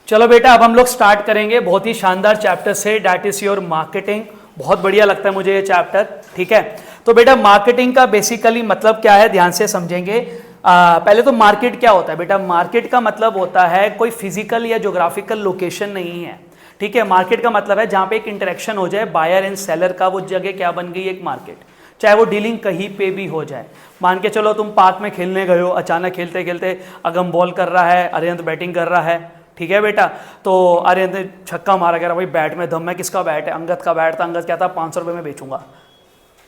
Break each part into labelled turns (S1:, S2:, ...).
S1: चलो बेटा, अब हम लोग स्टार्ट करेंगे बहुत ही शानदार चैप्टर से, डैट इज योर मार्केटिंग। बहुत बढ़िया लगता है मुझे ये चैप्टर। ठीक है, तो बेटा मार्केटिंग का बेसिकली मतलब क्या है, ध्यान से समझेंगे। पहले तो मार्केट क्या होता है बेटा? मार्केट का मतलब होता है कोई फिजिकल या ज्योग्राफिकल लोकेशन नहीं है। ठीक है, मार्केट का मतलब है जहां पे एक इंटरेक्शन हो जाए बायर एंड सेलर का, वो जगह क्या बन गई, एक मार्केट। चाहे वो डीलिंग कहीं पे भी हो जाए। मान के चलो तुम पार्क में खेलने गए हो, अचानक खेलते खेलते अगम बॉल कर रहा है, अरिहंत बैटिंग कर रहा है। ठीक है बेटा, तो अरिहंत छक्का मारा, कह रहा भाई बैट में दम है, किसका बैट है? अंगद का बैट था। अंगद क्या था, 500 रुपये में बेचूंगा।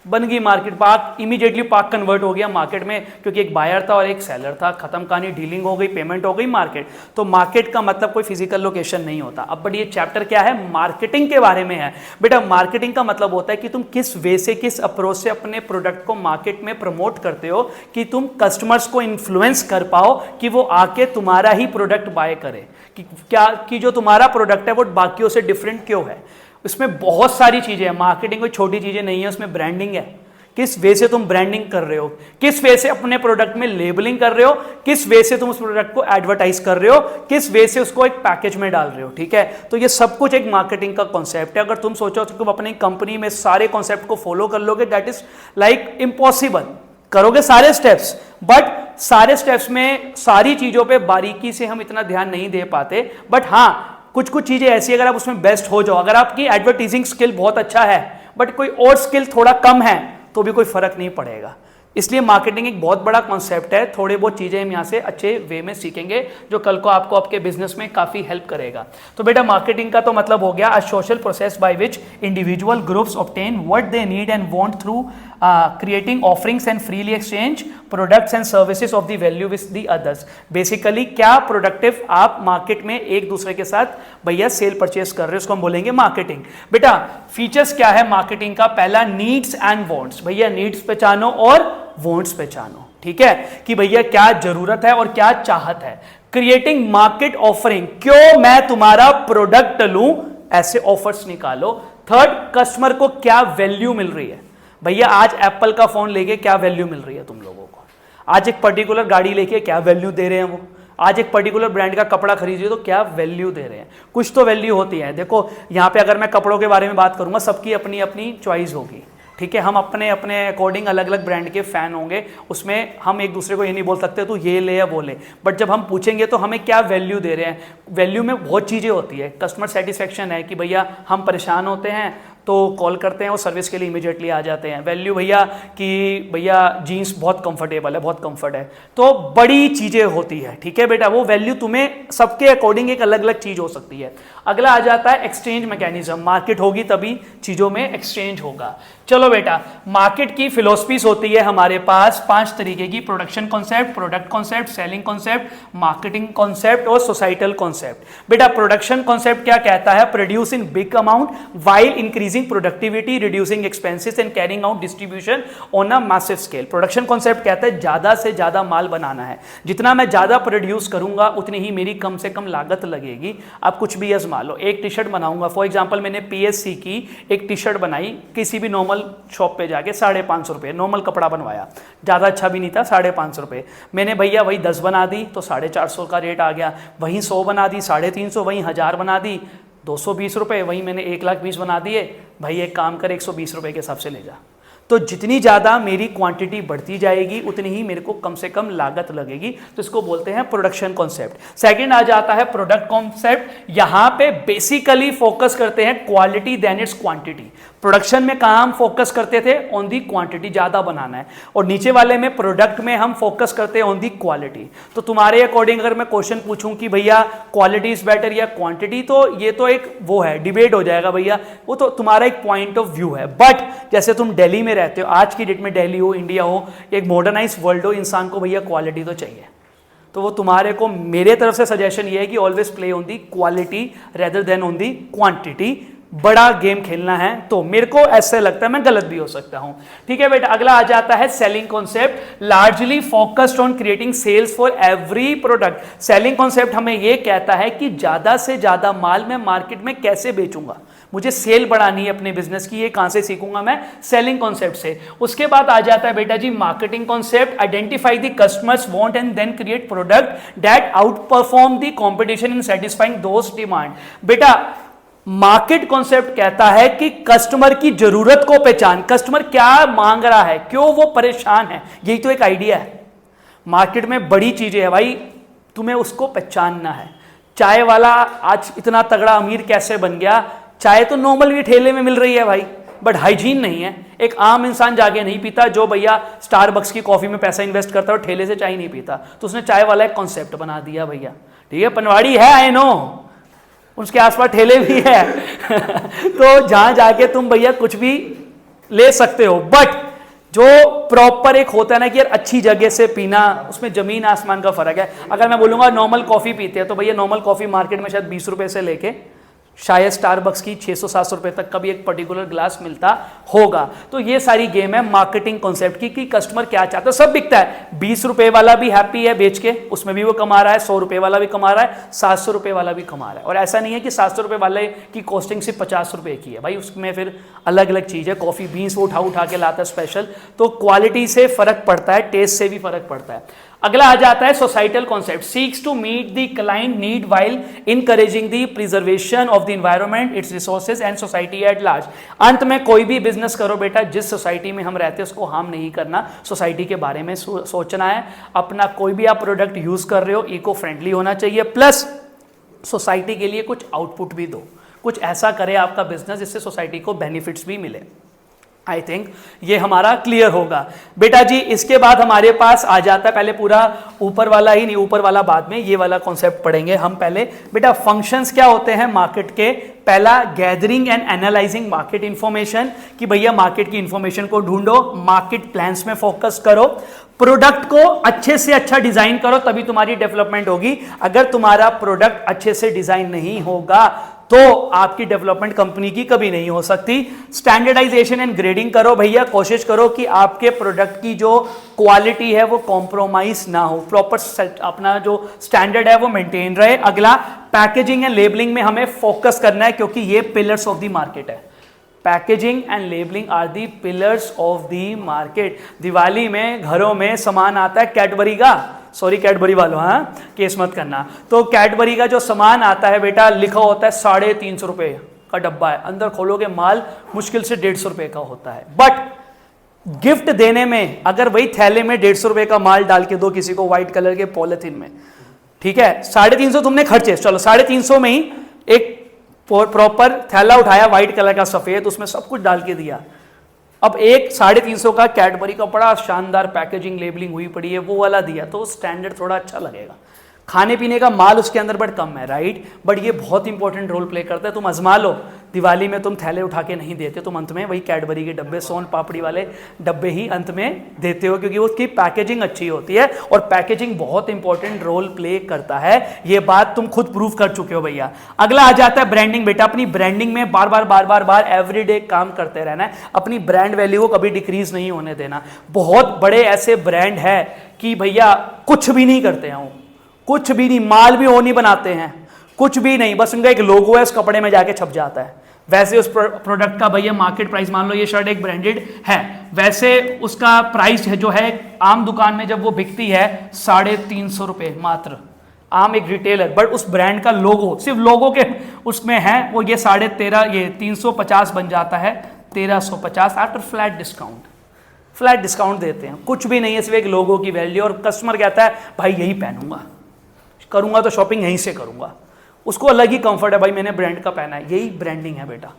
S1: बन गई market, park immediately park convert हो गया मार्केट में, क्योंकि एक बायर था और एक सेलर था। खत्म कहानी, डीलिंग हो गई, पेमेंट हो गई, मार्केट। तो मार्केट का मतलब कोई फिजिकल लोकेशन नहीं होता। अब बट ये चैप्टर क्या है, मार्केटिंग के बारे में है। बेटा मार्केटिंग का मतलब होता है कि तुम किस वे से, किस अप्रोच से अपने प्रोडक्ट को मार्केट में प्रमोट करते हो कि तुम कस्टमर्स को इन्फ्लुएंस कर पाओ कि वो आके तुम्हारा ही प्रोडक्ट बाय करे, कि क्या कि जो तुम्हारा प्रोडक्ट है वो बाकियों से डिफरेंट क्यों है। उसमें बहुत सारी चीजें हैं, मार्केटिंग कोई छोटी चीजें नहीं है, उसमें ब्रांडिंग है। किस वे से तुम ब्रांडिंग कर रहे हो, किस वे से अपने प्रोडक्ट में लेबलिंग कर रहे हो, किस वे से तुम उस प्रोडक्ट को एडवर्टाइज कर रहे हो, किस वे से उसको एक पैकेज में डाल रहे हो। ठीक है, तो ये सब कुछ एक मार्केटिंग का कॉन्सेप्ट है। अगर तुम सोचो कि तुम अपनी कंपनी में सारे कॉन्सेप्ट को फॉलो कर लोगे, दैट इज लाइक इम्पॉसिबल। करोगे सारे स्टेप्स, बट सारे स्टेप्स में सारी चीजों पे बारीकी से हम इतना ध्यान नहीं दे पाते। बट हाँ, कुछ कुछ चीजें ऐसी, अगर आप उसमें बेस्ट हो जाओ, अगर आपकी एडवर्टाइजिंग स्किल बहुत अच्छा है बट कोई और स्किल थोड़ा कम है, तो भी कोई फर्क नहीं पड़ेगा। इसलिए मार्केटिंग एक बहुत बड़ा कॉन्सेप्ट है। थोड़े बहुत चीजें हम यहाँ से अच्छे वे में सीखेंगे जो कल को आपको आपके बिजनेस में काफी हेल्प करेगा। तो बेटा मार्केटिंग का तो मतलब हो गया a social process by which individual groups obtain what they need and want through creating offerings and freely exchange products and services of the value with the others. Basically क्या productive आप market में एक दूसरे के साथ भैया sale purchase कर रहे हो, उसको हम बोलेंगे मार्केटिंग। बेटा फीचर्स क्या है मार्केटिंग का? पहला, नीड्स एंड वांट्स। भैया नीड्स पहचानो और वांट्स पहचानो। ठीक है, कि भैया क्या जरूरत है और क्या चाहत है। क्रिएटिंग मार्केट ऑफरिंग, क्यों मैं तुम्हारा प्रोडक्ट लूं, ऐसे ऑफर्स निकालो। थर्ड, कस्टमर को क्या वैल्यू मिल रही है। भैया आज एप्पल का फोन लेके क्या वैल्यू मिल रही है तुम लोगों को? आज एक पर्टिकुलर गाड़ी लेके क्या वैल्यू दे रहे हैं वो? आज एक पर्टिकुलर ब्रांड का कपड़ा खरीदिए तो क्या वैल्यू दे रहे हैं? कुछ तो वैल्यू होती है। देखो यहाँ पे अगर मैं कपड़ों के बारे में बात करूंगा, सबकी अपनी अपनी चॉइस होगी। ठीक है, हम अपने अपने अकॉर्डिंग अलग अलग ब्रांड के फैन होंगे, उसमें हम एक दूसरे को ये नहीं बोल सकते तू ये ले या वो ले। बट जब हम पूछेंगे तो हमें क्या वैल्यू दे रहे हैं, वैल्यू में बहुत चीज़ें होती है। कस्टमर सेटिस्फेक्शन है कि भैया हम परेशान होते हैं तो कॉल करते हैं, वो सर्विस के लिए इमीडिएटली आ जाते हैं। वैल्यू भैया कि भैया जीन्स बहुत कंफर्टेबल है, बहुत कंफर्ट है। तो बड़ी चीज़ें होती है। ठीक है बेटा, वो वैल्यू तुम्हें सबके अकॉर्डिंग एक अलग अलग चीज़ हो सकती है। अगला आ जाता है एक्सचेंज मैकेनिज्म। मार्केट होगी तभी चीज़ों में एक्सचेंज होगा। चलो बेटा, मार्केट की फिलोसफीज होती है हमारे पास 5 तरीके की: production concept, product concept, selling concept, marketing concept और सोसाइटल कॉन्सेप्ट। बेटा प्रोडक्शन कॉन्सेप्ट क्या कहता है? Produce in big amount while increasing productivity, reducing expenses and carrying out distribution on a massive scale. Production concept कहता है ज्यादा से ज्यादा माल बनाना है। जितना मैं ज्यादा प्रोड्यूस करूंगा उतनी ही मेरी कम से कम लागत लगेगी। आप कुछ भी आजमा लो। एक टी शर्ट बनाऊंगा, फॉर एग्जाम्पल मैंने PSC की एक टी शर्ट बनाई किसी भी नॉर्मल शॉप पे जाके 550 रुपये, नॉर्मल कपड़ा बनवाया, ज़्यादा अच्छा भी नहीं था, 550 रुपये। मैंने भैया वही 10 बना दी तो 450 का रेट आ गया। वहीं 100 बना दी 350, वहीं 1000 बना दी 220 रुपये, वहीं मैंने 1,20,000 बना दिए। भाई एक काम कर 120 रुपये के हिसाब से ले जा। तो जितनी ज़्यादा मेरी क्वांटिटी बढ़ती जाएगी उतनी ही मेरे को कम से कम लागत लगेगी। तो इसको बोलते हैं प्रोडक्शन कॉन्सेप्ट। सेकंड आ जाता है प्रोडक्ट कॉन्सेप्ट। यहाँ पे बेसिकली फोकस करते हैं quality then it's quantity. Production में कहाँ हम फोकस करते थे? ऑन दी क्वांटिटी, ज़्यादा बनाना है। और नीचे वाले में प्रोडक्ट में हम फोकस करते हैं ऑन दी क्वालिटी। तो तुम्हारे अकॉर्डिंग अगर मैं क्वेश्चन पूछूं कि भैया क्वालिटी इज बेटर या क्वांटिटी, तो ये तो एक वो है, डिबेट हो जाएगा भैया, वो तो तुम्हारा एक पॉइंट ऑफ व्यू है। बट जैसे तुम दिल्ली में रहते हो, आज की डेट में दिल्ली हो, इंडिया हो, एक मॉडर्नाइज वर्ल्ड हो, इंसान को भैया क्वालिटी तो चाहिए। तो वो तुम्हारे को मेरे तरफ से सजेशन ये है कि always play on the quality rather than on the quantity. बड़ा गेम खेलना है तो मेरे को ऐसे लगता है, मैं गलत भी हो सकता हूं। ठीक है बेटा, अगला आ जाता है selling concept, largely focused on creating sales for every product. Selling concept हमें यह कहता है कि ज्यादा से ज्यादा माल मैं मार्केट में कैसे बेचूंगा, मुझे सेल बढ़ानी है अपने बिजनेस की, ये कहां से सीखूंगा मैं, सेलिंग कॉन्सेप्ट से। उसके बाद आ जाता है बेटा जी marketing concept, identify the customers want and then create product that outperform the competition in satisfying those demand. बेटा मार्केट कॉन्सेप्ट कहता है कि कस्टमर की जरूरत को पहचान, कस्टमर क्या मांग रहा है, क्यों वो परेशान है, यही तो एक आइडिया है। मार्केट में बड़ी चीजें है भाई, तुम्हें उसको पहचानना है। चाय वाला आज इतना तगड़ा अमीर कैसे बन गया, चाय तो नॉर्मल भी ठेले में मिल रही है भाई, बट हाइजीन नहीं है। एक आम इंसान जाके नहीं पीता, जो भैया स्टारबक्स की कॉफी में पैसा इन्वेस्ट करता है और ठेले से चाय नहीं पीता, तो उसने चाय वाला एक कॉन्सेप्ट बना दिया भैया। ठीक है, पनवाड़ी है, आई नो, उसके आसपास ठेले भी है तो जहां जाके तुम भैया कुछ भी ले सकते हो, बट जो प्रॉपर एक होता है ना कि यार अच्छी जगह से पीना, उसमें जमीन आसमान का फर्क है। अगर मैं बोलूंगा नॉर्मल कॉफी पीते हैं तो भैया नॉर्मल कॉफी मार्केट में शायद 20 रुपए से लेके शायद स्टारबक्स की 600-700 रुपए तक का भी एक पर्टिकुलर ग्लास मिलता होगा। तो ये सारी गेम है मार्केटिंग कॉन्सेप्ट की कि कस्टमर क्या चाहता है। सब बिकता है, 20 रुपए वाला भी हैप्पी है बेच के, उसमें भी वो कमा रहा है, 100 रुपए वाला भी कमा रहा है, 700 रुपए वाला भी कमा रहा है। और ऐसा नहीं है कि 700 रुपए वाले की कॉस्टिंग सिर्फ 50 रुपए की है भाई, उसमें फिर अलग अलग चीज है, कॉफी बीन्स वो उठा के लाता है स्पेशल, तो क्वालिटी से फर्क पड़ता है, टेस्ट से भी फर्क पड़ता है। अगला आ जाता है societal concept, seeks to meet the client need while encouraging the preservation of the environment, its resources and society at large. अंत में कोई भी बिजनेस करो बेटा, जिस सोसाइटी में हम रहते हैं उसको हार्म नहीं करना, सोसाइटी के बारे में सोचना है। अपना कोई भी आप प्रोडक्ट यूज कर रहे हो इको फ्रेंडली होना चाहिए, प्लस सोसाइटी के लिए कुछ आउटपुट भी दो, कुछ ऐसा करे आपका बिजनेस जिससे सोसाइटी को बेनिफिट्स भी मिले। आई थिंक ये हमारा क्लियर होगा बेटा जी। इसके बाद हमारे पास आ जाता है, पहले पूरा ऊपर वाला ही नहीं, ऊपर वाला बाद में, ये वाला कॉन्सेप्ट पढ़ेंगे हम पहले। बेटा फंक्शंस क्या होते हैं मार्केट के, पहला gathering and analysing market information, कि भैया मार्केट की इंफॉर्मेशन को ढूंढो, मार्केट प्लान्स में फोकस करो, प्रोडक्ट को अच्छे से अच्छा डिजाइन करो, तभी तुम्हारी डेवलपमेंट होगी। अगर तुम्हारा प्रोडक्ट अच्छे से डिजाइन नहीं होगा तो आपकी डेवलपमेंट कंपनी की कभी नहीं हो सकती। स्टैंडर्डाइजेशन एंड ग्रेडिंग करो भैया, कोशिश करो कि आपके प्रोडक्ट की जो क्वालिटी है वो कॉम्प्रोमाइज ना हो, प्रॉपर अपना जो स्टैंडर्ड है वो मेंटेन रहे। अगला पैकेजिंग एंड लेबलिंग में हमें फोकस करना है, क्योंकि ये पिलर्स ऑफ द मार्केट है। Packaging and labelling are the pillars of the market. Diwali में घरों में सामान आता है कैडबरी का, सॉरी कैडबरी वालों, हाँ केस मत करना, तो कैडबरी का जो सामान आता है बेटा लिखा होता है 350 रुपए का डब्बा है, अंदर खोलोगे माल मुश्किल से 150 रुपए का होता है। बट गिफ्ट देने में अगर वही थैले में 150 रुपए का माल डाल के दो किसी को व्हाइट कलर के पॉलिथीन में, ठीक है, 350 तुमने खर्चे, चलो 350 में ही एक प्रॉपर थैला उठाया व्हाइट कलर का सफेद, उसमें सब कुछ डाल के दिया। अब एक 350 का कैडबरी का बड़ा शानदार पैकेजिंग लेबलिंग हुई पड़ी है, वो वाला दिया तो स्टैंडर्ड थोड़ा अच्छा लगेगा। खाने पीने का माल उसके अंदर बट कम है, राइट, बट ये बहुत इंपॉर्टेंट रोल प्ले करता है। तुम आजमा लो, दिवाली में तुम थैले उठा के नहीं देते, तुम अंत में वही कैडबरी के डब्बे, सोन पापड़ी वाले डब्बे ही अंत में देते हो, क्योंकि उसकी पैकेजिंग अच्छी होती है और पैकेजिंग बहुत इंपॉर्टेंट रोल प्ले करता है। ये बात तुम खुद प्रूव कर चुके हो भैया। अगला आ जाता है ब्रांडिंग। बेटा अपनी ब्रांडिंग में बार बार एवरीडे काम करते रहना है, अपनी ब्रांड वैल्यू को कभी डिक्रीज नहीं होने देना। बहुत बड़े ऐसे ब्रांड है कि भैया कुछ भी नहीं करते हैं, कुछ भी नहीं, माल भी वो नहीं बनाते हैं, कुछ भी नहीं, बस उनका एक लोगो है उस कपड़े में जाके छप जाता है। वैसे उस प्रोडक्ट का भैया मार्केट प्राइस, मान लो ये शर्ट एक ब्रांडेड है, वैसे उसका प्राइस है जो है आम दुकान में जब वो बिकती है 350 रुपए मात्र, आम एक रिटेलर, बट उस ब्रांड का लोगो सिर्फ लोगो के उसमें है, वो ये 13.5 ये 350 बन जाता है 1350 after flat discount. Flat discount देते हैं, कुछ भी नहीं है, सिर्फ एक लोगो की वैल्यू, और कस्टमर कहता है भाई यही पहनूंगा, करूंगा तो शॉपिंग यहीं से करूंगा, उसको अलग ही कंफर्ट है, भाई मैंने ब्रांड का पहना है। यही ब्रांडिंग है बेटा,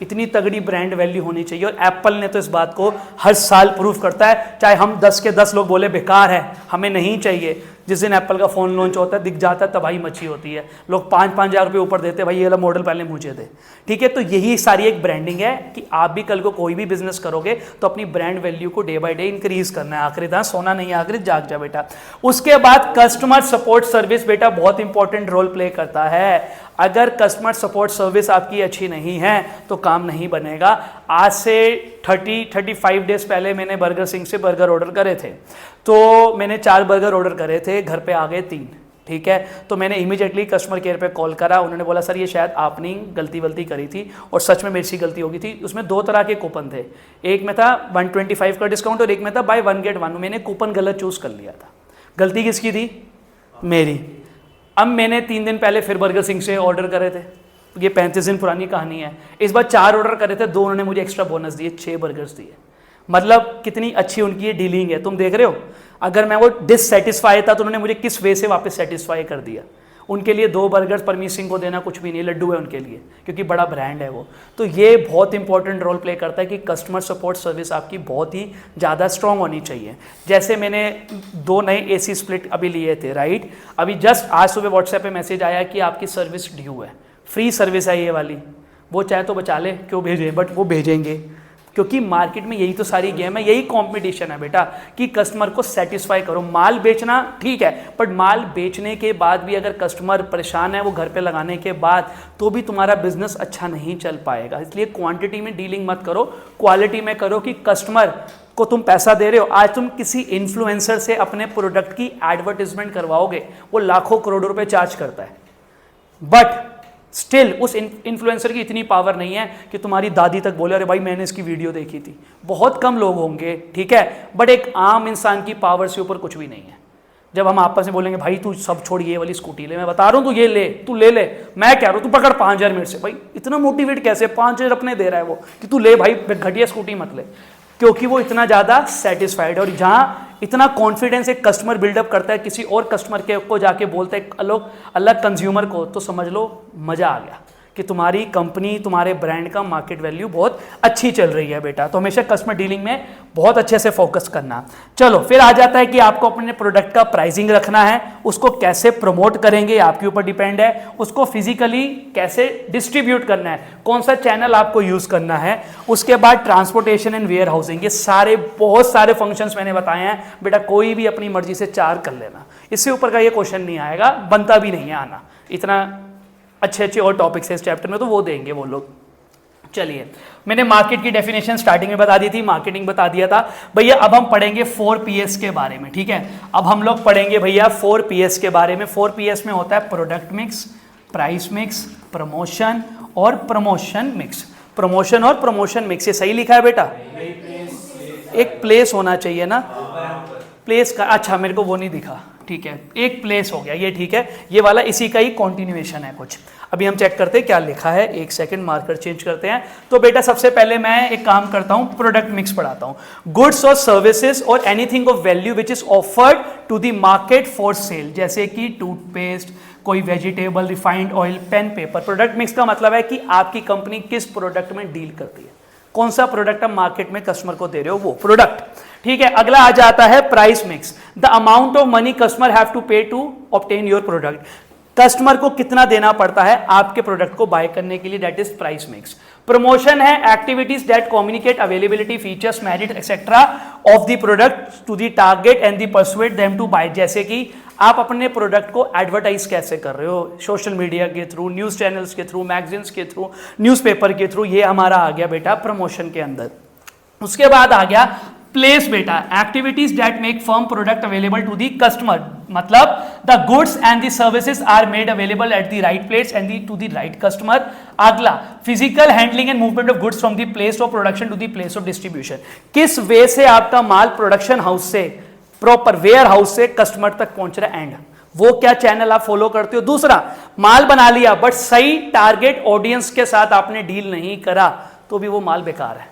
S1: इतनी तगड़ी ब्रांड वैल्यू होनी चाहिए। और एप्पल ने तो इस बात को हर साल प्रूव करता है, चाहे हम 10 के 10 लोग बोले बेकार है, हमें नहीं चाहिए, जिस दिन एप्पल का फ़ोन लॉन्च होता है दिख जाता है तबाही मची होती है, लोग 5-5 हज़ार रुपये ऊपर देते हैं, भाई ये वाला मॉडल पहले मुझे दे। ठीक है, तो यही सारी एक ब्रांडिंग है कि आप भी कल को कोई भी बिजनेस करोगे तो अपनी ब्रांड वैल्यू को डे बाय डे इंक्रीज करना है। आखिरी दां सोना नहीं, आखिरी जाग जा बेटा। उसके बाद कस्टमर सपोर्ट सर्विस बेटा बहुत इंपॉर्टेंट रोल प्ले करता है। अगर कस्टमर सपोर्ट सर्विस आपकी अच्छी नहीं है तो काम नहीं बनेगा। आज से 30-35 डेज पहले मैंने बर्गर सिंह से बर्गर ऑर्डर करे थे, तो मैंने 4 बर्गर ऑर्डर करे थे, घर पे आ गए 3। ठीक है, तो मैंने इमीडिएटली कस्टमर केयर पे कॉल करा, उन्होंने बोला सर ये शायद आपने गलती करी थी, और सच में मेरी सी गलती होगी थी। उसमें 2 तरह के कूपन थे, एक में था 125 का डिस्काउंट और एक में था बाय 1 गेट 1। मैंने कूपन गलत चूज कर लिया था। गलती किसकी थी? मेरी। अब मैंने 3 दिन पहले फिर बर्गर सिंह से ऑर्डर करे थे, ये 35 दिन पुरानी कहानी है। इस बार 4 ऑर्डर करे थे, 2 उन्होंने मुझे एक्स्ट्रा बोनस दिए, 6 बर्गर्स दिए। मतलब कितनी अच्छी उनकी ये डीलिंग है, तुम देख रहे हो। अगर मैं वो डिससेटिस्फाई था तो उन्होंने मुझे किस वे से वापस सेटिस्फाई कर दिया। उनके लिए 2 बर्गर्स परमीत सिंह को देना कुछ भी नहीं, लड्डू है उनके लिए, क्योंकि बड़ा ब्रांड है वो। तो ये बहुत इंपॉर्टेंट रोल प्ले करता है कि कस्टमर सपोर्ट सर्विस आपकी बहुत ही ज़्यादा स्ट्रॉन्ग होनी चाहिए। जैसे मैंने 2 नए AC स्प्लिट अभी लिए थे, राइट। अभी जस्ट आज सुबह व्हाट्सएप पे मैसेज आया कि आपकी सर्विस ड्यू है, फ्री सर्विस है ये वाली। वो चाहे तो बचा ले, क्यों भेजें, बट वो भेजेंगे, क्योंकि मार्केट में यही तो सारी गेम है, यही कंपटीशन है बेटा कि कस्टमर को सेटिस्फाई करो। माल बेचना ठीक है, बट माल बेचने के बाद भी अगर कस्टमर परेशान है वो घर पे लगाने के बाद, तो भी तुम्हारा बिजनेस अच्छा नहीं चल पाएगा। इसलिए क्वांटिटी में डीलिंग मत करो, क्वालिटी में करो कि कस्टमर को तुम पैसा दे रहे हो। आज तुम किसी इन्फ्लुएंसर से अपने प्रोडक्ट की एडवर्टाइजमेंट करवाओगे, वो लाखों करोड़ों रुपए चार्ज करता है, बट स्टिल उस इन्फ्लुएंसर की इतनी पावर नहीं है कि तुम्हारी दादी तक बोले अरे भाई मैंने इसकी वीडियो देखी थी। बहुत कम लोग होंगे, ठीक है, बट एक आम इंसान की पावर से ऊपर कुछ भी नहीं है। जब हम आपस में बोलेंगे भाई तू सब छोड़ ये वाली स्कूटी ले, मैं बता रहा हूँ तू ये ले, तू ले ले, मैं कह रहा हूँ तू पकड़ 5000 मेरे से, भाई इतना मोटिवेट कैसे, 5000 अपने दे रहा है वो कि तू ले भाई, घटिया स्कूटी मत ले, क्योंकि वो इतना ज़्यादा सेटिस्फाइड है। और जहाँ इतना कॉन्फिडेंस एक कस्टमर बिल्डअप करता है किसी और कस्टमर के को जाके बोलता है अलग कंज्यूमर को, तो समझ लो मज़ा आ गया कि तुम्हारी कंपनी, तुम्हारे ब्रांड का मार्केट वैल्यू बहुत अच्छी चल रही है बेटा। तो हमेशा कस्टमर डीलिंग में बहुत अच्छे से फोकस करना। चलो फिर आ जाता है कि आपको अपने प्रोडक्ट का प्राइसिंग रखना है, उसको कैसे प्रमोट करेंगे आपके ऊपर डिपेंड है, उसको फिजिकली कैसे डिस्ट्रीब्यूट करना है, कौन सा चैनल आपको यूज करना है। उसके बाद ट्रांसपोर्टेशन एंड वेयर हाउसिंग, ये सारे बहुत सारे फंक्शंस मैंने बताए हैं बेटा, कोई भी अपनी मर्जी से 4 कर लेना, इससे ऊपर का ये क्वेश्चन नहीं आएगा, बनता भी नहीं है आना। इतना अच्छे और टॉपिक्स है इस चैप्टर में, तो वो देंगे वो लोग। चलिए, मैंने मार्केट की डेफिनेशन स्टार्टिंग में बता दी थी, मार्केटिंग बता दिया था भैया। अब हम पढ़ेंगे 4 Ps के बारे में, ठीक है। अब हम लोग पढ़ेंगे भैया 4 Ps के बारे में। 4 Ps में होता है product mix, price mix, promotion और प्रमोशन मिक्स। प्रमोशन और प्रमोशन मिक्स, ये सही लिखा है बेटा? एक प्लेस होना चाहिए ना, प्लेस का, अच्छा मेरे को वो नहीं दिखा, ठीक है, एक प्लेस हो गया ये, ठीक है। ये वाला इसी का ही कॉन्टिन्यूएशन है कुछ। अभी हम चेक करते हैं क्या लिखा है, एक सेकंड, मार्कर चेंज करते हैं। तो बेटा सबसे पहले मैं एक काम करता हूं, प्रोडक्ट मिक्स पढ़ाता हूं। गुड्स और सर्विसेज और anything of value which is offered to the market for sale, जैसे कि टूथपेस्ट, कोई vegetable, refined oil, pen, paper. Product mix का मतलब है कि आपकी कंपनी किस प्रोडक्ट में डील करती है, कौन सा प्रोडक्ट आप मार्केट में कस्टमर को दे रहे हो, वो प्रोडक्ट, ठीक है। अगला आ जाता है price mix, the amount of money customer have to pay to obtain your product. Customer को कितना देना पड़ता है आपके प्रोडक्ट को बाय करने के लिए, that is price mix. Promotion है activities that communicate availability, features, merit etcetera of the product to the target and the persuade them to buy. जैसे कि आप अपने प्रोडक्ट को एडवर्टाइज कैसे कर रहे हो, सोशल मीडिया के थ्रू, न्यूज चैनल्स के थ्रू, मैगजीन्स के थ्रू, न्यूज़पेपर के थ्रू, ये हमारा आ गया बेटा प्रमोशन के अंदर। उसके बाद आ गया प्लेस बेटा, activities that make firm product available to the customer, मतलब the goods and the services are made available at the right place and to the right customer. अगला physical handling and movement of goods from the place of production to the place of distribution. किस way से आपका माल production house से, proper warehouse से customer तक पहुंच रहा है, एंड वो क्या चैनल आप फॉलो करते हो। दूसरा, माल बना लिया बट सही टारगेट ऑडियंस के साथ आपने डील नहीं करा, तो भी वो माल बेकार है।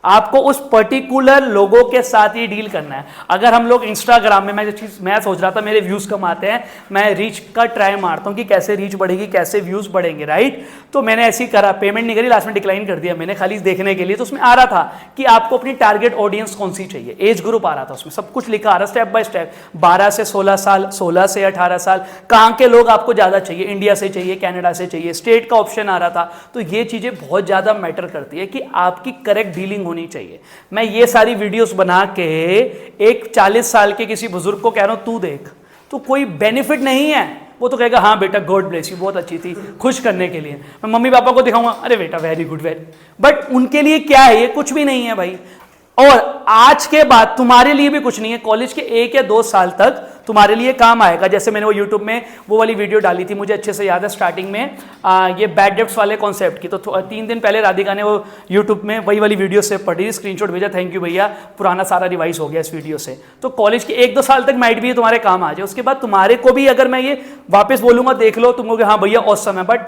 S1: आपको उस पर्टिकुलर लोगों के साथ ही डील करना है। अगर हम लोग इंस्टाग्राम में, मैं सोच रहा था मेरे व्यूज कम आते हैं, मैं रीच का ट्राई मारता हूं कि कैसे रीच बढ़ेगी, कैसे व्यूज बढ़ेंगे, राइट। तो मैंने ऐसे ही करा, पेमेंट नहीं करी, लास्ट में डिक्लाइन कर दिया मैंने, खाली देखने के लिए। तो उसमें आ रहा था कि आपको अपनी टारगेट ऑडियंस कौन सी चाहिए, एज ग्रुप आ रहा था उसमें, सब कुछ लिखा आ रहा स्टेप बाय स्टेप, 12 से 16 साल, 16 से 18 साल, कहां के लोग आपको ज्यादा चाहिए, इंडिया से चाहिए, कनाडा से चाहिए, स्टेट का ऑप्शन आ रहा था। तो ये चीजें बहुत ज्यादा मैटर करती है कि आपकी करेक्ट डीलिंग होनी चाहिए। मैं ये सारी वीडियोस बना के एक 40 साल के किसी बुजुर्ग को कह रहा हूं तू देख, तो कोई बेनिफिट नहीं है। वो तो कहेगा हाँ बेटा गॉड ब्लेस यू, बहुत अच्छी थी, खुश करने के लिए। मैं मम्मी पापा को दिखाऊंगा, अरे बेटा वेरी गुड वेरी, बट उनके लिए क्या है, ये कुछ भी नहीं है भाई। और आज के बाद तुम्हारे लिए भी कुछ नहीं है, कॉलेज के 1 या 2 साल तक तुम्हारे लिए काम आएगा। जैसे मैंने वो यूट्यूब में वो वाली वीडियो डाली थी, मुझे अच्छे से याद है स्टार्टिंग में, ये बैड डेब्ट्स वाले कॉन्सेप्ट की। तो 3 दिन पहले राधिका ने वो यूट्यूब में वही वाली वीडियो से पढ़ी, स्क्रीनशॉट भेजा, थैंक यू भैया, पुराना सारा रिवाइज हो गया इस वीडियो से। तो कॉलेज के 1-2 साल तक माइट भी तुम्हारे काम आ जाए, उसके बाद तुम्हारे को भी अगर मैं ये वापस बोलूंगा देख लो, तुम कहोगे हाँ भैया ऑसम है, बट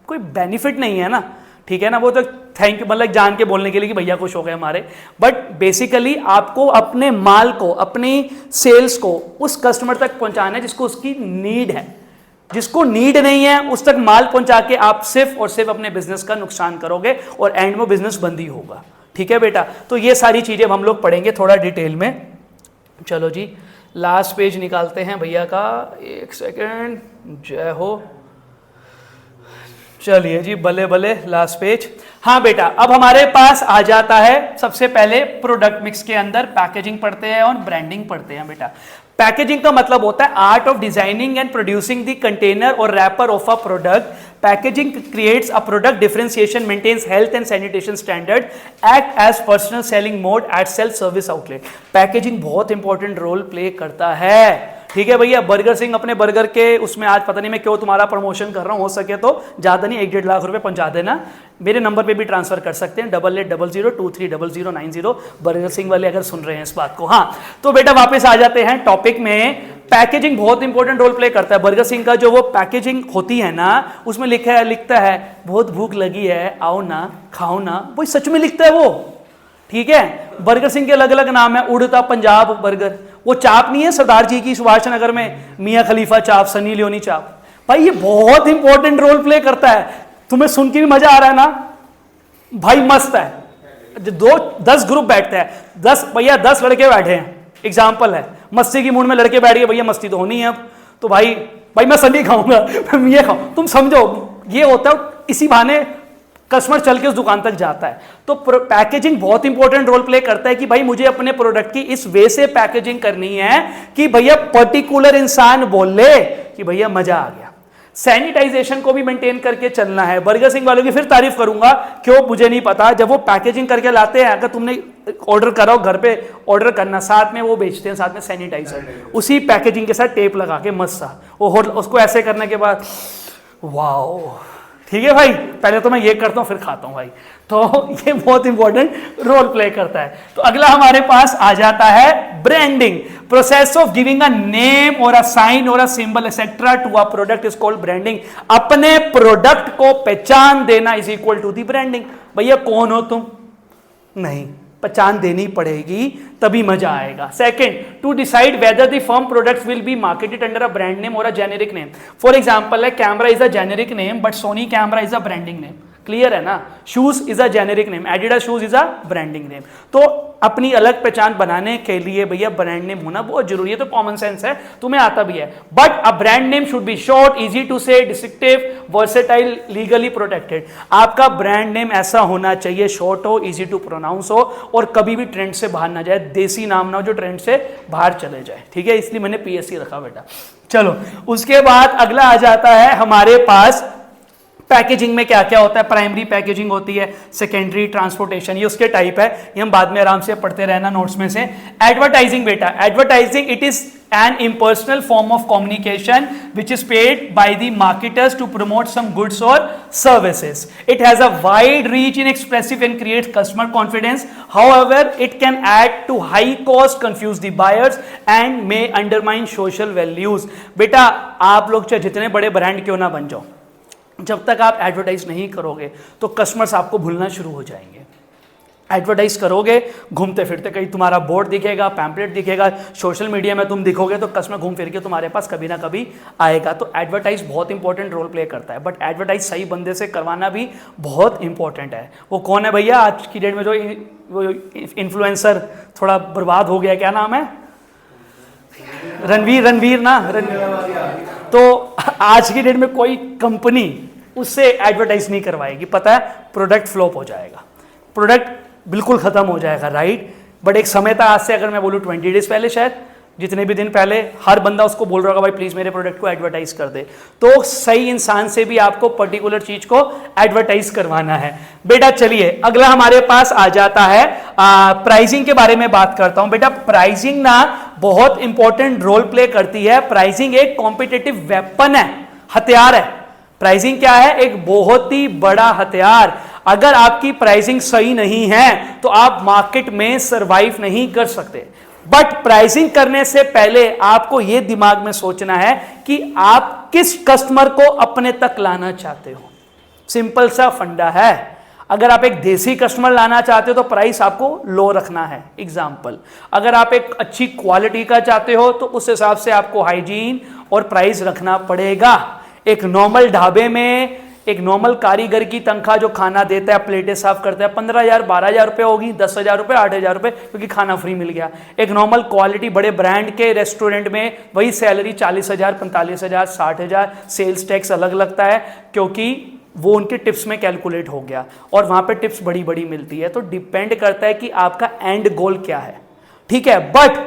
S1: कोई बेनिफिट नहीं है ना, ठीक है ना। वो तो थैंक यू मतलब जान के बोलने के लिए कि भैया खुश हो गए हमारे, बट बेसिकली आपको अपने माल को, अपनी सेल्स को उस कस्टमर तक पहुंचाना है जिसको उसकी नीड है। जिसको नीड नहीं है उस तक माल पहुंचा के आप सिर्फ और सिर्फ अपने बिजनेस का नुकसान करोगे और एंड में बिजनेस बंद ही होगा, ठीक है बेटा। तो ये सारी चीजें हम लोग पढ़ेंगे थोड़ा डिटेल में। चलो जी लास्ट पेज निकालते हैं भैया का, 1 सेकेंड, जय हो। चलिए जी भले भले लास्ट पेज। हाँ बेटा अब हमारे पास आ जाता है सबसे पहले प्रोडक्ट मिक्स के अंदर पैकेजिंग पढ़ते हैं और ब्रांडिंग पढ़ते हैं बेटा। पैकेजिंग का मतलब होता है art of designing and producing the container और wrapper of a product. Packaging creates a product differentiation, maintains health and sanitation standard, act as personal selling mode at self service outlet. Packaging बहुत important role play करता है, ठीक है भैया। Burger Singh अपने burger के उसमें आज पता नहीं मैं क्यों तुम्हारा प्रमोशन कर रहा हूं, हो सके तो ज्यादा नहीं 1-1.5 लाख रुपए पहुंचा देना, मेरे नंबर पे भी ट्रांसफर कर सकते हैं 8800230090। बर्गर सिंह वाले अगर सुन रहे हैं इस बात को। हाँ तो बेटा वापस आ जाते हैं टॉपिक में। पैकेजिंग बहुत इंपॉर्टेंट रोल प्ले करता है। बर्गर सिंह का जो वो पैकेजिंग होती है ना, उसमें लिखता है बहुत भूख लगी है आओ ना खाओ ना, वो सच में लिखता है वो, ठीक है। बर्गर सिंह के अलग अलग नाम है, उड़ता पंजाब बर्गर, वो चाप नहीं है सरदार जी की सुभाष नगर में, मियां खलीफा चाप, सनी लियोनी चाप। भाई ये बहुत इंपॉर्टेंट रोल प्ले करता है। तुम्हें सुन के भी मजा आ रहा है ना भाई, मस्त है। 10 ग्रुप बैठते हैं, 10 भैया 10 लड़के बैठे हैं, एग्जाम्पल है, मस्ती की मूड में लड़के बैठ गए, भैया मस्ती तो होनी है अब, तो भाई मैं सनी खाऊंगा, मैं ये खाऊं, तुम समझो ये होता है। इसी बहाने कस्टमर चल के उस दुकान तक जाता है। तो पैकेजिंग बहुत इंपॉर्टेंट रोल प्ले करता है कि भाई मुझे अपने प्रोडक्ट की इस वे से पैकेजिंग करनी है कि भैया पर्टिकुलर इंसान बोले कि भैया मजा आ गया। सैनिटाइजेशन को भी मेंटेन करके चलना है। बर्गर सिंह वालों की फिर तारीफ करूंगा, क्यों मुझे नहीं पता, जब वो पैकेजिंग करके लाते हैं, अगर तुमने ऑर्डर कराओ घर पे ऑर्डर करना, साथ में वो बेचते हैं साथ में सैनिटाइजर, उसी पैकेजिंग के साथ टेप लगा के मस्त सा वो उसको ऐसे करने के बाद वाओ, ठीक है भाई। पहले तो मैं ये करता हूं फिर खाता हूं भाई, तो ये बहुत इंपॉर्टेंट रोल प्ले करता है। तो अगला हमारे पास आ जाता है branding. Process of giving a name और अ साइन और a symbol etcetera to a product is called branding. अपने प्रोडक्ट को पहचान देना is equal to the branding. भैया कौन हो तुम, नहीं पहचान देनी पड़ेगी तभी मजा आएगा। Second, to decide whether the firm products will be marketed under a brand name और a generic name. For example है camera is a generic name but Sony camera is a branding name, clear है ना। Shoes is a generic name, Adidas shoes is a branding name. तो अपनी अलग पहचान बनाने के लिए भैया ब्रांड नेम होना बहुत जरूरी है। तो कॉमन सेंस है, तुम्हें आता भी है, but a brand name should be short, easy to say, descriptive, versatile, legally protected. आपका ब्रांड नेम ऐसा होना चाहिए, शॉर्ट हो, इजी टू प्रोनाउंस हो और कभी भी ट्रेंड से बाहर ना जाए, देसी नाम ना हो जो ट्रेंड से बाहर चले जाए, ठीक है। इसलिए मैंने पीएससी रखा बेटा। चलो उसके बाद अगला आ जाता है हमारे पास पैकेजिंग में क्या क्या होता है। प्राइमरी पैकेजिंग होती है, सेकेंडरी, ट्रांसपोर्टेशन, ये उसके टाइप है, ये हम बाद में आराम से पढ़ते रहना नोट्स में से। एडवर्टाइजिंग बेटा, advertising it is an impersonal form of communication which is paid by the marketers to promote some goods or services. It has a wide reach in expressive and creates customer confidence. However, it can add to high cost, confuse the buyers and may undermine social values. बेटा आप लोग चाहे जितने बड़े brand क्यों ना बन जाओ, जब तक आप एडवर्टाइज नहीं करोगे तो कस्टमर्स आपको भूलना शुरू हो जाएंगे। एडवर्टाइज करोगे, घूमते फिरते कहीं तुम्हारा बोर्ड दिखेगा, पैम्पलेट दिखेगा, सोशल मीडिया में तुम दिखोगे तो कस्टमर घूम फिर के तुम्हारे पास कभी ना कभी आएगा। तो एडवर्टाइज बहुत इंपॉर्टेंट रोल प्ले करता है, बट एडवर्टाइज सही बंदे से करवाना भी बहुत इंपॉर्टेंट है। वो कौन है भैया आज की डेट में जो वो इन्फ्लुएंसर थोड़ा बर्बाद हो गया, क्या नाम है, रणवीर ना, तो आज की डेट में कोई कंपनी उससे एडवर्टाइज नहीं करवाएगी, पता है, प्रोडक्ट फ्लॉप हो जाएगा, प्रोडक्ट बिल्कुल खत्म हो जाएगा, राइट। बट एक समय था, आज से अगर मैं बोलूँ 20 डेज पहले, शायद जितने भी दिन पहले, हर बंदा उसको बोल रहा होगा भाई प्लीज मेरे प्रोडक्ट को एडवर्टाइज कर दे। तो सही इंसान से भी आपको पर्टिकुलर चीज को एडवर्टाइज करवाना है। बेटा चलिए अगला हमारे पास आ जाता है, प्राइसिंग के बारे में बात करता हूं। बेटा प्राइसिंग ना बहुत इंपॉर्टेंट रोल प्ले करती है। प्राइसिंग एक कॉम्पिटिटिव वेपन है, हथियार है। प्राइसिंग क्या है, एक बहुत ही बड़ा हथियार। अगर आपकी प्राइसिंग सही नहीं है तो आप मार्केट में सरवाइव नहीं कर सकते। बट प्राइसिंग करने से पहले आपको यह दिमाग में सोचना है कि आप किस कस्टमर को अपने तक लाना चाहते हो। सिंपल सा फंडा है। अगर आप एक देसी कस्टमर लाना चाहते हो तो प्राइस आपको लो रखना है। एग्जाम्पल, अगर आप एक अच्छी क्वालिटी का चाहते हो तो उस हिसाब से आपको हाइजीन और प्राइस रखना पड़ेगा। एक नॉर्मल ढाबे में एक नॉर्मल कारीगर की तनख्वाह जो खाना देता है, प्लेटें साफ करता है, 15,000 12,000 रुपये होगी, 10,000 रुपये 8,000 रुपये, क्योंकि खाना फ्री मिल गया। एक नॉर्मल क्वालिटी बड़े ब्रांड के रेस्टोरेंट में वही सैलरी 40,000 45,000 60,000, सेल्स टैक्स अलग लगता है क्योंकि वो उनके टिप्स में कैलकुलेट हो गया और वहां पे टिप्स बड़ी बड़ी मिलती है। तो डिपेंड करता है कि आपका एंड गोल क्या है, ठीक है। बट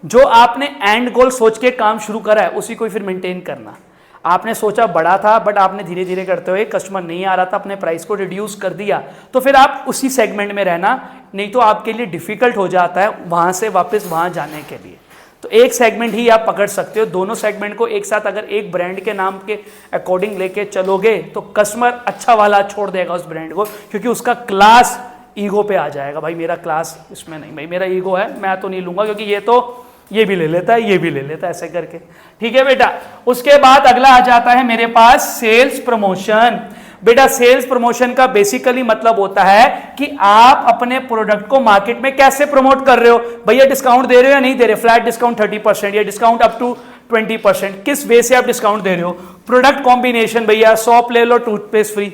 S1: जो आपने एंड गोल सोच के काम शुरू करा है उसी को फिर मेंटेन करना। आपने सोचा बड़ा था बट आपने धीरे धीरे करते हुए कस्टमर नहीं आ रहा था, अपने प्राइस को रिड्यूस कर दिया, तो फिर आप उसी सेगमेंट में रहना, नहीं तो आपके लिए डिफिकल्ट हो जाता है वहां से वापस वहां जाने के लिए। तो एक सेगमेंट ही आप पकड़ सकते हो। दोनों सेगमेंट को एक साथ अगर एक ब्रांड के नाम के अकॉर्डिंग लेके चलोगे तो कस्टमर अच्छा वाला छोड़ देगा उस ब्रांड को, क्योंकि उसका क्लास ईगो पे आ जाएगा। भाई मेरा क्लास इसमें नहीं, भाई मेरा ईगो है, मैं तो नहीं लूंगा क्योंकि ये भी ले लेता है, ये भी ले लेता है, ऐसे करके, ठीक है बेटा। उसके बाद अगला आ जाता है मेरे पास सेल्स प्रमोशन। बेटा सेल्स प्रमोशन का बेसिकली मतलब होता है कि आप अपने प्रोडक्ट को मार्केट में कैसे प्रमोट कर रहे हो। भैया डिस्काउंट दे रहे हो या नहीं दे रहे, फ्लैट डिस्काउंट 30% या डिस्काउंट अप टू 20%, किस वे से आप डिस्काउंट दे रहे हो। प्रोडक्ट कॉम्बिनेशन, भैया सॉप ले लो टूथपेस्ट फ्री,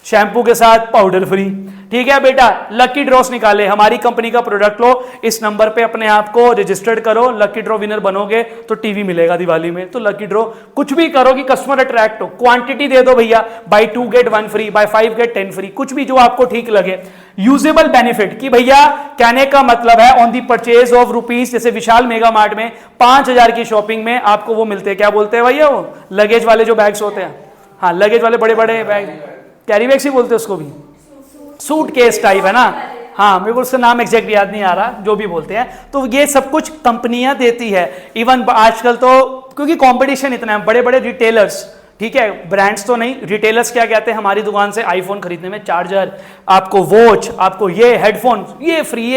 S1: शैम्पू के साथ पाउडर फ्री, ठीक है बेटा। लकी ड्रॉस निकाले, हमारी कंपनी का प्रोडक्ट लो, इस नंबर पे अपने आप को रजिस्टर्ड करो, लकी ड्रॉ विनर बनोगे तो टीवी मिलेगा दिवाली में। तो लकी ड्रॉ कुछ भी करो कि कस्टमर अट्रैक्ट हो। क्वांटिटी दे दो भैया, buy 2 get 1 free, buy 5 get 10 free, कुछ भी जो आपको ठीक लगे। यूजेबल बेनिफिट कि भैया कहने का मतलब है on the purchase of rupees, जैसे विशाल मेगा मार्ट में 5,000 की शॉपिंग में आपको वो मिलते हैं, क्या बोलते हैं भैया, वो लगेज वाले जो बैग्स होते हैं, हाँ लगेज वाले बड़े बड़े बैग, कैरी बैग्स ही बोलते हैं उसको भी, सूट केस टाइप है ना, हाँ मेरे को उसका नाम एग्जैक्ट याद नहीं आ रहा, जो भी बोलते हैं। तो ये सब कुछ कंपनियां देती है। इवन आजकल तो क्योंकि कंपटीशन इतना है, बड़े बड़े रिटेलर्स, ठीक है, ब्रांड्स तो नहीं, रिटेलर्स क्या कहते हैं, हमारी दुकान से आईफोन खरीदने में चार्जर, आपको वॉच, आपको ये हेडफोन, ये फ्री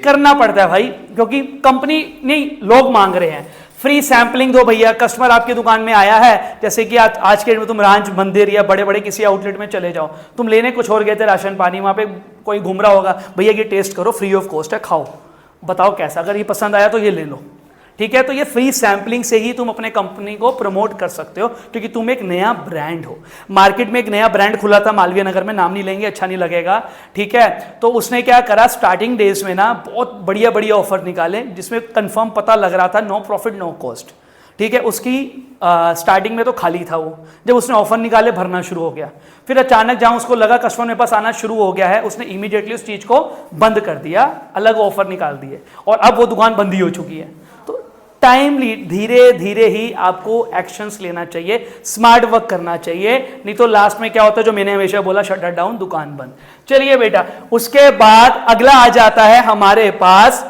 S1: करना पड़ता है भाई, क्योंकि कंपनी नहीं, लोग मांग रहे हैं। फ्री सैंपलिंग दो भैया, कस्टमर आपकी दुकान में आया है, जैसे कि आज के डेट में तुम रांच मंदिर या बड़े बड़े किसी आउटलेट में चले जाओ, तुम लेने कुछ और गए थे राशन पानी, वहां पे कोई घूम रहा होगा, भैया ये टेस्ट करो, फ्री ऑफ कॉस्ट है, खाओ, बताओ कैसा, अगर ये पसंद आया तो ये ले लो, ठीक है। तो ये फ्री सैंपलिंग से ही तुम अपने कंपनी को प्रमोट कर सकते हो, क्योंकि तुम एक नया ब्रांड हो। मार्केट में एक नया ब्रांड खुला था मालवीय नगर में, नाम नहीं लेंगे, अच्छा नहीं लगेगा, ठीक है। तो उसने क्या करा, स्टार्टिंग डेज में ना बहुत बढ़िया बढ़िया ऑफर निकाले, जिसमें कंफर्म पता लग रहा था नो प्रॉफिट नो कॉस्ट, ठीक है। उसकी स्टार्टिंग में तो खाली था वो, जब उसने ऑफर निकाले भरना शुरू हो गया। फिर अचानक जहां उसको लगा कस्टमर मेरे पास आना शुरू हो गया है, उसने इमीडिएटली उस चीज को बंद कर दिया, अलग ऑफर निकाल दिए, और अब वो दुकान बंद ही हो चुकी है। टाइमली धीरे धीरे ही आपको एक्शंस लेना चाहिए, स्मार्ट वर्क करना चाहिए, नहीं तो लास्ट में क्या होता है जो मैंने हमेशा बोला, शटर डाउन, दुकान बंद। चलिए बेटा, उसके बाद अगला आ जाता है हमारे पास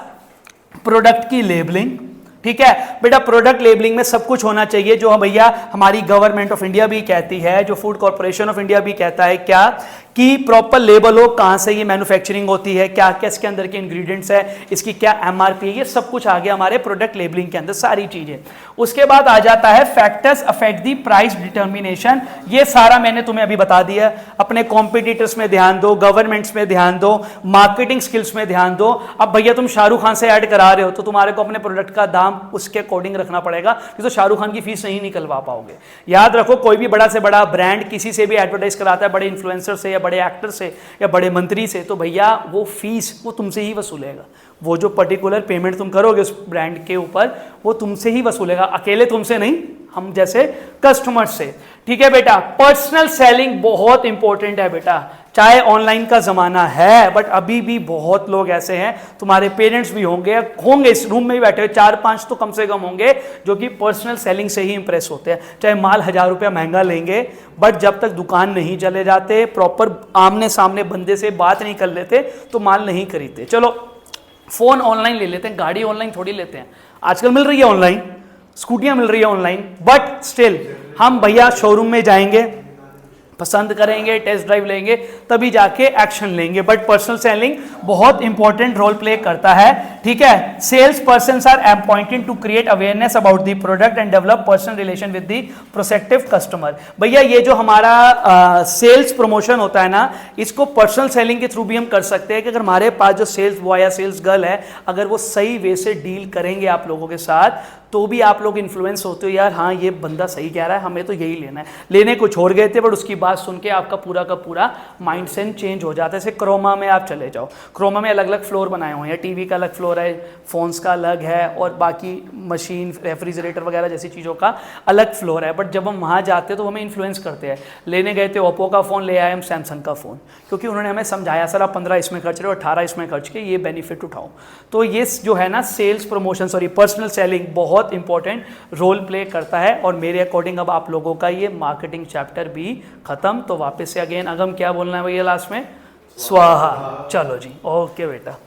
S1: प्रोडक्ट की लेबलिंग, ठीक है बेटा। प्रोडक्ट लेबलिंग में सब कुछ होना चाहिए, जो भैया हमारी गवर्नमेंट ऑफ इंडिया भी कहती है, जो फूड कॉर्पोरेशन ऑफ इंडिया भी कहता है, क्या कि प्रॉपर लेबल हो, कहाँ से ये मैन्युफैक्चरिंग होती है, क्या क्या इसके अंदर के इंग्रेडिएंट्स है, इसकी क्या एमआरपी है, ये सब कुछ आ गया हमारे प्रोडक्ट लेबलिंग के अंदर, सारी चीजें। उसके बाद आ जाता है factors affect the price determination. ये सारा मैंने तुम्हें अभी बता दिया। अपने कॉम्पिटिटर्स में ध्यान दो, गवर्नमेंट्स में ध्यान दो, मार्केटिंग स्किल्स में ध्यान दो। अब भैया तुम शाहरुख खान से ऐड करा रहे हो तो तुम्हारे को अपने प्रोडक्ट का दाम उसके अकॉर्डिंग रखना पड़ेगा, नहीं तो शाहरुख खान की फीस नहीं निकलवा पाओगे। याद रखो, कोई भी बड़ा से बड़ा ब्रांड किसी से भी एडवर्टाइज कराता है, बड़े इन्फ्लुएंसर से या बड़े एक्टर से या बड़े मंत्री से, तो भैया वो फीस वो तुमसे ही वसूलेगा। वो जो पर्टिकुलर पेमेंट तुम करोगे उस ब्रांड के ऊपर वो तुमसे ही वसूलेगा, अकेले तुमसे नहीं, हम जैसे कस्टमर से। ठीक है बेटा, पर्सनल सेलिंग बहुत इंपॉर्टेंट है बेटा। चाहे ऑनलाइन का जमाना है बट अभी भी बहुत लोग ऐसे हैं, तुम्हारे पेरेंट्स भी होंगे इस रूम में भी बैठे हुए 4-5 तो कम से कम होंगे जो कि पर्सनल सेलिंग से ही इंप्रेस होते हैं। चाहे माल 1000 रुपया महंगा लेंगे बट जब तक दुकान नहीं चले जाते, प्रॉपर आमने सामने बंदे से बात नहीं कर लेते तो माल नहीं खरीदते। चलो फोन ऑनलाइन ले लेते हैं, गाड़ी ऑनलाइन थोड़ी लेते हैं, आजकल मिल रही है ऑनलाइन, स्कूटियां मिल रही है ऑनलाइन, बट स्टिल हम भैया शोरूम में जाएंगे, पसंद करेंगे, टेस्ट ड्राइव लेंगे, तभी जाके एक्शन लेंगे। बट पर्सनल सेलिंग बहुत इंपॉर्टेंट रोल प्ले करता है। ठीक है, sales persons are appointed to create awareness about the product and develop personal relation with the prospective customer. भैया ये जो हमारा सेल्स प्रमोशन होता है ना, इसको पर्सनल सेलिंग के थ्रू भी हम कर सकते हैं कि अगर हमारे पास जो सेल्स बॉय या सेल्स गर्ल है, अगर वो सही वे से डील करेंगे आप लोगों के साथ, तो भी आप लोग इन्फ्लुएंस होते हो, यार हाँ ये बंदा सही कह रहा है, हमें तो यही लेना है। लेने कुछ और गए थे बट उसकी बात सुन के आपका पूरा का पूरा माइंड सेट चेंज हो जाता है। जैसे क्रोमा में आप चले जाओ, क्रोमा में अलग अलग फ्लोर बनाए हुए हैं, टीवी का अलग फ्लोर है, फोन्स का अलग है, और बाकी मशीन रेफ्रिजरेटर वगैरह जैसी चीज़ों का अलग फ्लोर है। बट जब हम वहाँ जाते हैं तो हमें इन्फ्लुएंस करते हैं। लेने गए थे ओप्पो का फ़ोन, ले आए हम सैमसंग का फ़ोन, क्योंकि उन्होंने हमें समझाया सर आप 15 इसमें खर्च रहे हो, 18 इसमें खर्च के ये बेनिफिट उठाओ। तो ये जो है ना sales promotion, sorry personal selling बहुत इंपॉर्टेंट रोल प्ले करता है। और मेरे अकॉर्डिंग अब आप लोगों का ये मार्केटिंग चैप्टर भी खत्म। तो वापस से अगेन अगम क्या बोलना है भैया लास्ट में? स्वाहा। चलो जी, ओके बेटा।